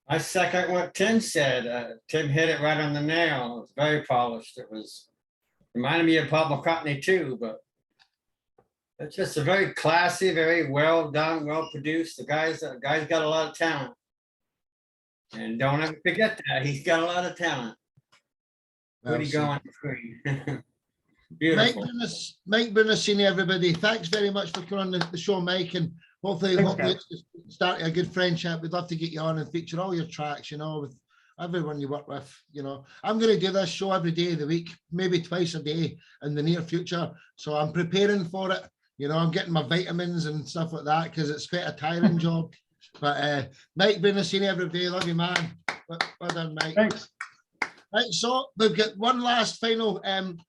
Speaker 11: I second what Tim said. Tim hit it right on the nail. It was very polished. It was reminded me of Paul McCartney too, but it's just a very classy, very well done, well produced. The guy's got a lot of talent, and don't ever forget that he's got a lot of talent. Where do you go on the screen? Beautiful.
Speaker 1: Mike Bernasini, everybody. Thanks very much for coming on the show, Mike, and hopefully it's starting a good friendship. We'd love to get you on and feature all your tracks, with everyone you work with. I'm going to do this show every day of the week, maybe twice a day in the near future. So I'm preparing for it. I'm getting my vitamins and stuff like that because it's quite a tiring job. But Mike Bernasini, everybody, love you, man. Well done, Mike.
Speaker 13: Thanks.
Speaker 1: Right, so we've got one last final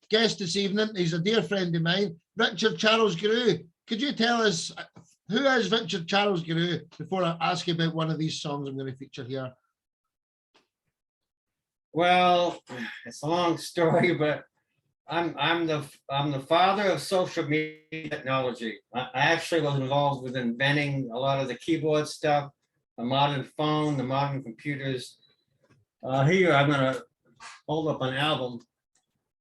Speaker 1: guest this evening. He's a dear friend of mine, Richard Charles Grew. Could you tell us who is Richard Charles Grew before I ask you about one of these songs I'm going to feature here?
Speaker 11: Well, it's a long story, but I'm the father of social media technology. I actually was involved with inventing a lot of the keyboard stuff, the modern phone, the modern computers. Here I'm gonna hold up an album.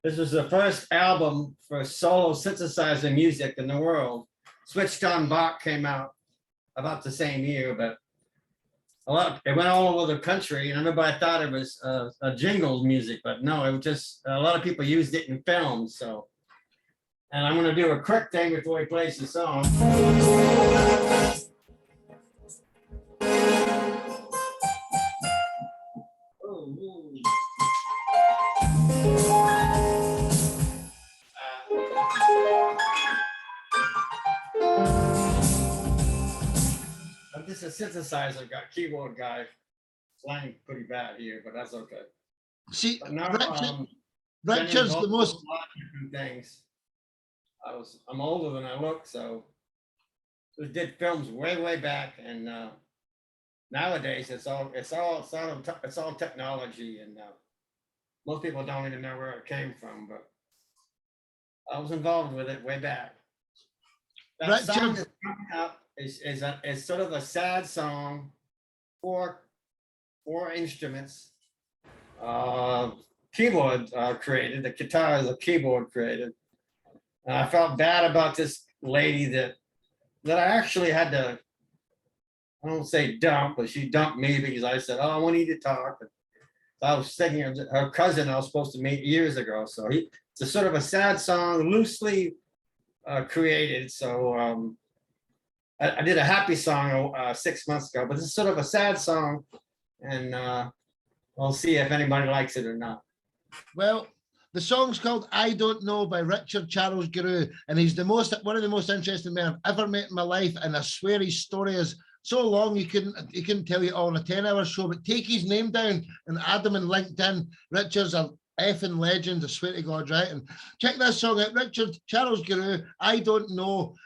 Speaker 11: This was the first album for solo synthesizer music in the world. Switched On Bach came out about the same year, but it went all over the country, and everybody thought it was a jingles music, but no, it was just a lot of people used it in films. So, and I'm going to do a quick thing before he plays the song. This is a synthesizer guy, keyboard guy. Playing pretty bad here, but that's okay.
Speaker 1: See,
Speaker 11: now,
Speaker 1: Richard's the most
Speaker 11: different things. I'm older than I look, so we did films way back, and nowadays it's all technology, and most people don't even know where it came from, but I was involved with it way back. That song that's coming up is sort of a sad song for instruments. Keyboard created, the guitar is a keyboard created. And I felt bad about this lady that I actually had to, I don't say dump, but she dumped me because I said, oh, I want you to talk. And so I was thinking of her cousin I was supposed to meet years ago. So it's a sort of a sad song, loosely created. So I did a happy song 6 months ago, but this is sort of a sad song, and we'll see if anybody likes it or not.
Speaker 1: Well, the song's called I Don't Know by Richard Charles Grew, and he's one of the most interesting men I've ever met in my life, and I swear his story is so long he couldn't tell you all in a 10-hour show, but take his name down and add him in LinkedIn. Richard's a effing legend, I swear to God, right? And check this song out, Richard Charles Grew, I Don't Know.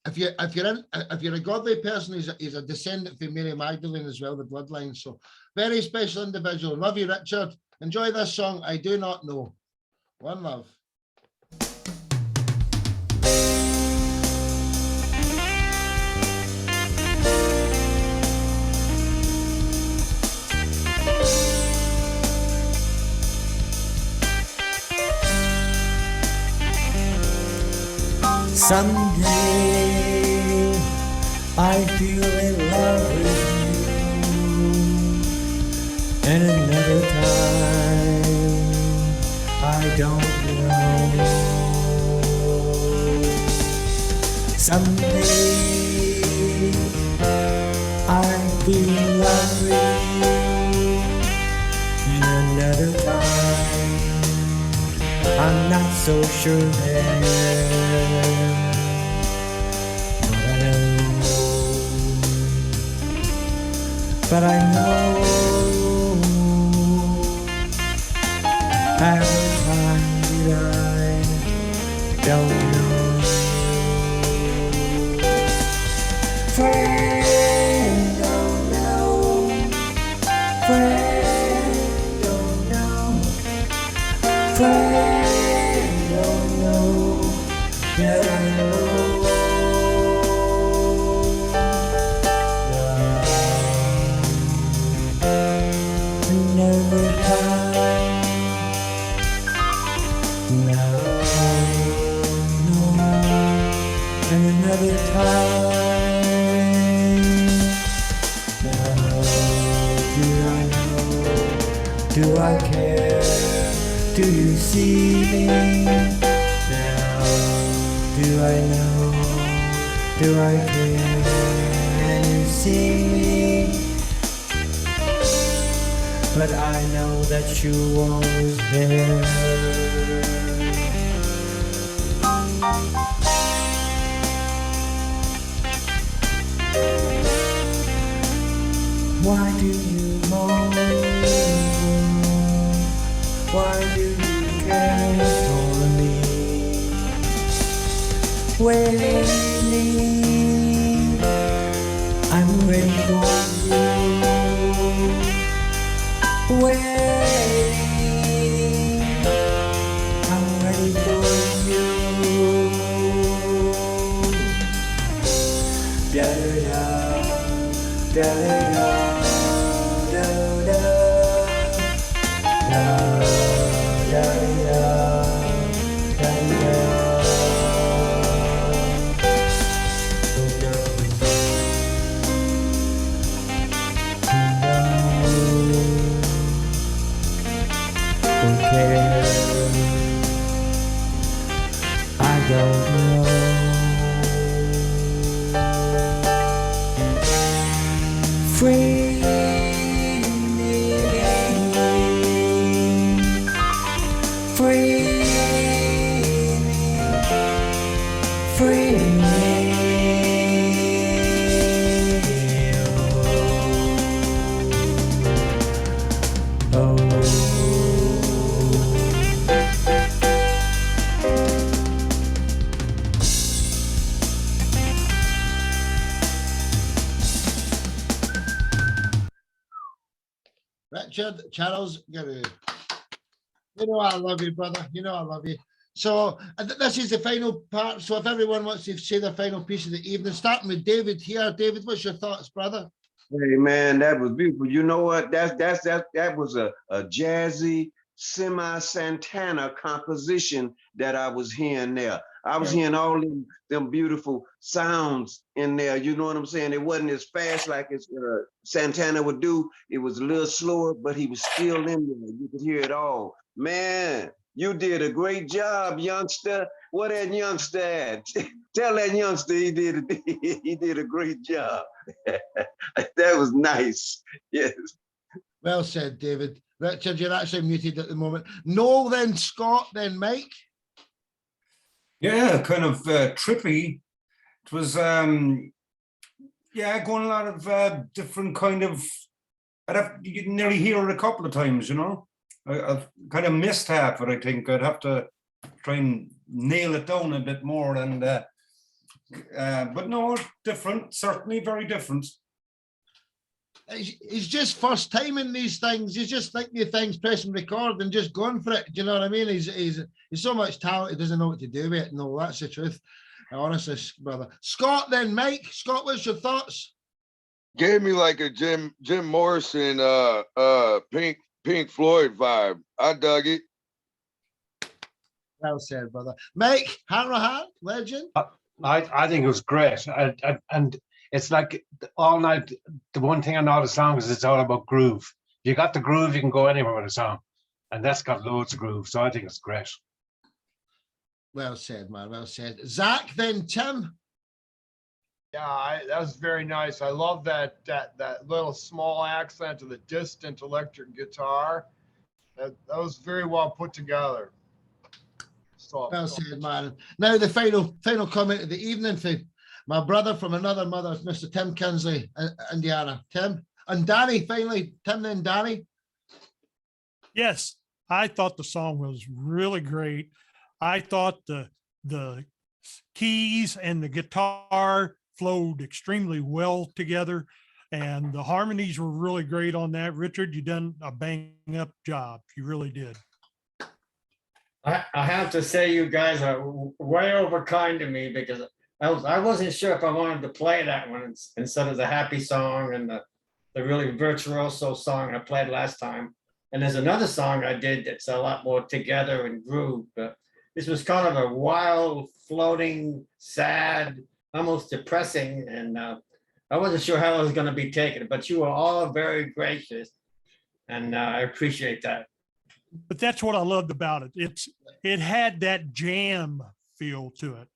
Speaker 1: If you're a godly person, he's a descendant from Mary Magdalene as well, the bloodline. So very special individual. Love you, Richard. Enjoy this song, I Do Not Know. One love.
Speaker 4: Someday I feel in love with you, and another time I I don't know. Someday I'll be loving you. Another time I'm not so sure there. But I know every time that I don't know. Friend, don't know. Friend, don't know. Friend, don't know. That I know. Another time, no, no, and another time. Now, do I know? Do I care? Do you see me? Now, do I know? Do I care? Can you see me? But I know that you always there. Why do you moan? Why do you care for me? Waiting, I'm ready for you. Waiting, I'm ready for you. Da da da da da da da I don't know. Free me, free me, free me. Oh.
Speaker 1: Richard, Charles, you know I love you, brother. You know I love you. So this is the final part. So if everyone wants to say their final piece of the evening, starting with David here. David, what's your thoughts, brother?
Speaker 8: Hey man, that was beautiful. You know what? That was a jazzy semi-Santana composition that I was hearing there. I was hearing all them beautiful sounds in there. You know what I'm saying? It wasn't as fast like as Santana would do. It was a little slower, but he was still in there. You could hear it all. Man, you did a great job, youngster. What that youngster at? Tell that youngster he did a great job. That was nice. Yes.
Speaker 1: Well said, David. Richard, you're actually muted at the moment. Noel, then Scott, then Mike.
Speaker 10: Yeah, kind of trippy. It was, yeah, going a lot of different kind of, you can nearly hear it a couple of times, you know. I've kind of missed half it, I think. I'd have to try and nail it down a bit more. And but no, different, certainly very different.
Speaker 1: He's just first time in these things. He's just thinking of things, pressing record and just going for it. Do you know what I mean? He's so much talent, he doesn't know what to do with it. No, that's the truth. Honestly, brother. Scott, then Mike. Scott, what's your thoughts?
Speaker 6: Gave me like a Jim Morrison Pink Floyd vibe. I dug it.
Speaker 1: Well said, brother. Mike Hanrahan, legend.
Speaker 12: I think it was great. And it's like all night, the one thing I know the song is it's all about groove. You got the groove, you can go anywhere with a song. and that's got loads of groove. So I think it's great.
Speaker 1: Well said, man. Well said. Zach, then Tim.
Speaker 7: Yeah, that was very nice. I love that little small accent of the distant electric guitar. That was very well put together. So
Speaker 1: Well said, man. Now the final comment of the evening for my brother from another mother, Mr. Tim Kinsley, Indiana. Tim and Danny, finally. Tim then Danny.
Speaker 5: Yes, I thought the song was really great. I thought the keys and the guitar flowed extremely well together, and the harmonies were really great on that. Richard, you done a bang up job. You really did.
Speaker 11: I have to say, you guys are way over kind to me, because I wasn't sure if I wanted to play that one instead of the happy song and the really virtuoso song I played last time. And there's another song I did that's a lot more together and groove. But this was kind of a wild, floating, sad, almost depressing. And I wasn't sure how I was going to be taken, but you were all very gracious. And I appreciate that.
Speaker 5: But that's what I loved about it. It had that jam feel to it.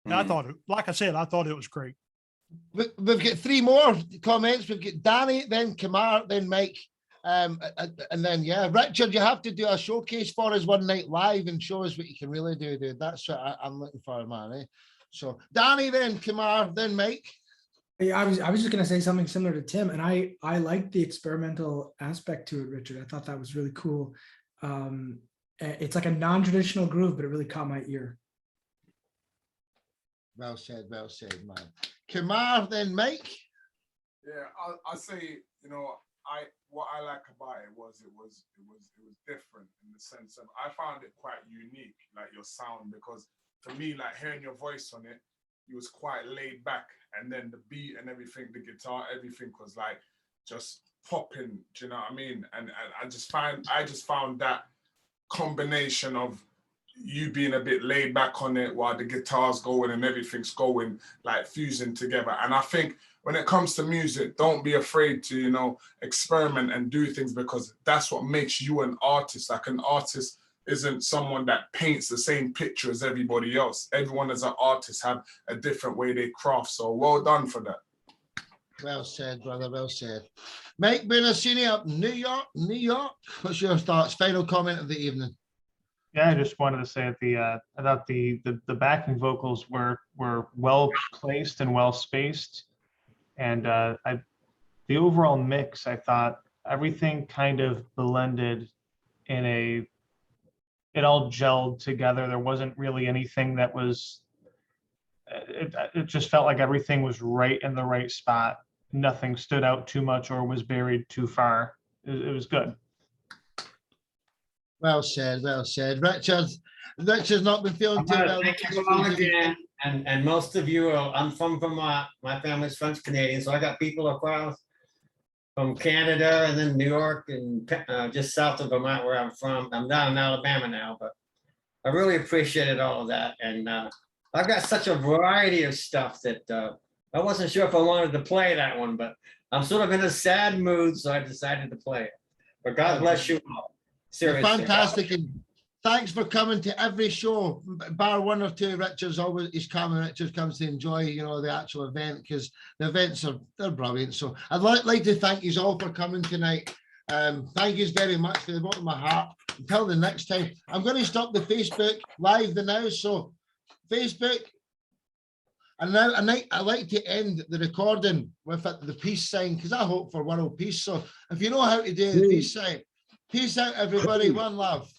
Speaker 5: I thought it, like I said, I thought it was great.
Speaker 1: We've got three more comments. We've got Danny, then Kamar, then Mike. And then, yeah, Richard, you have to do a showcase for us one night live and show us what you can really do, dude. That's what I'm looking for, man. Eh? So Danny, then Kamar, then Mike.
Speaker 15: Yeah, I was just gonna say something similar to Tim, and I like the experimental aspect to it, Richard. I thought that was really cool. It's like a non-traditional groove, but it really caught my ear.
Speaker 1: Well said, man. Kamar, then Mike.
Speaker 16: Yeah, I'll say, what I like about it was different in the sense of I found it quite unique, like your sound, because for me, like hearing your voice on it, it was quite laid back, and then the beat and everything, the guitar, everything was like just popping. Do you know what I mean? And I just found that combination of you being a bit laid back on it while the guitar's going and everything's going, like fusing together. And I think when it comes to music, don't be afraid to, experiment and do things, because that's what makes you an artist. Like an artist isn't someone that paints the same picture as everybody else. Everyone as an artist have a different way they craft. So well done for that.
Speaker 1: Well said, brother. Well said. Mike Bonacini up New York. What's your thoughts? Final comment of the evening.
Speaker 13: Yeah, I just wanted to say I thought the backing vocals were well placed and well spaced, and the overall mix, I thought everything kind of blended it all gelled together. There wasn't really anything that was. It just felt like everything was right in the right spot. Nothing stood out too much or was buried too far. It was good.
Speaker 1: Well said. Richard's not been feeling too well.
Speaker 11: Thank you all again. And most of you I'm from Vermont. My family's French Canadian, so I got people across from Canada and then New York and just south of Vermont where I'm from. I'm down in Alabama now, but I really appreciated all of that. And I've got such a variety of stuff that I wasn't sure if I wanted to play that one, but I'm sort of in a sad mood, so I decided to play it. But God bless you all. Seriously.
Speaker 1: Fantastic. And thanks for coming to every show, bar one or two. Richard's always, he's coming. Richard comes to enjoy, the actual event, because the events they're brilliant. So I'd like to thank you all for coming tonight. Thank you very much from the bottom of my heart. Until the next time, I'm going to stop the Facebook live now. So Facebook, and now I like to end the recording with the peace sign, because I hope for world peace. So if you know how to do the peace sign, peace out, everybody. One love.